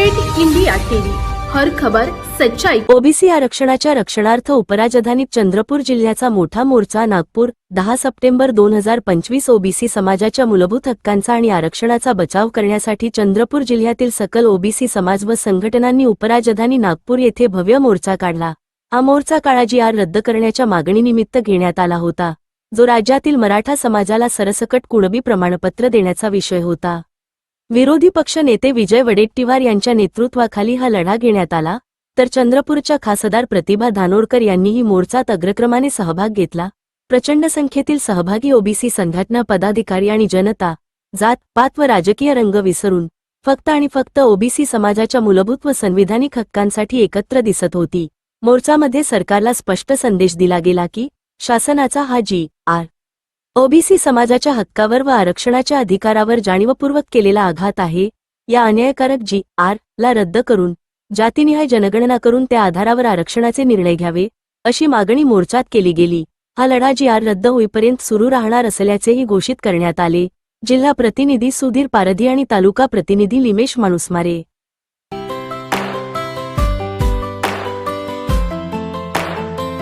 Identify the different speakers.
Speaker 1: थेट India TV, हर खबर सच्चाई।
Speaker 2: ओबीसी आरक्षणाच्या रक्षणार्थ उपराजधानीत चंद्रपूर जिल्ह्याचा मोठा मोर्चा नागपूर 10 सप्टेंबर 2025 ओबीसी समाजाच्या मूलभूत हक्कांचा आणि आरक्षणाचा बचाव करण्यासाठी चंद्रपूर जिल्ह्यातील सकल ओबीसी समाज व संघटनांनी उपराजधानी नागपूर येथे भव्य मोर्चा काढला। हा मोर्चा काळा जी.आर. रद्द करण्याच्या मागणीनिमित्त घेण्यात आला होता, जो राज्यातील मराठा समाजाला सरसकट कुणबी प्रमाणपत्र देण्याचा विषय होता। विरोधी पक्ष नेते विजय वडेट्टीवार यांच्या नेतृत्वाखाली हा लढा घेण्यात आला, तर चंद्रपूरच्या खासदार प्रतिभा धानोरकर यांनीही मोर्चात अग्रक्रमाने सहभाग घेतला। प्रचंड संख्येतील सहभागी ओबीसी संघटना पदाधिकारी आणि जनता जात पात व राजकीय रंग विसरून फक्त आणि फक्त ओबीसी समाजाच्या मूलभूत व संविधानिक हक्कांसाठी एकत्र दिसत होती। मोर्चामध्ये सरकारला स्पष्ट संदेश दिला गेला की शासनाचा हा जी.आर. ओबीसी समाजाच्या हक्कावर व आरक्षणाच्या अधिकारावर जाणीवपूर्वक केलेला आघात आहे। या अन्यायकारक जी.आर. ला रद्द करून जातीनिहाय जनगणना करून त्या आधारावर आरक्षणाचे निर्णय घ्यावे, अशी मागणी मोर्चात केली गेली। हा लढा जी.आर. रद्द होईपर्यंत सुरू राहणार असल्याचेही घोषित करण्यात आले। जिल्हा प्रतिनिधी सुधीर पारधी आणि तालुका प्रतिनिधी लिमेश माणूसमारे।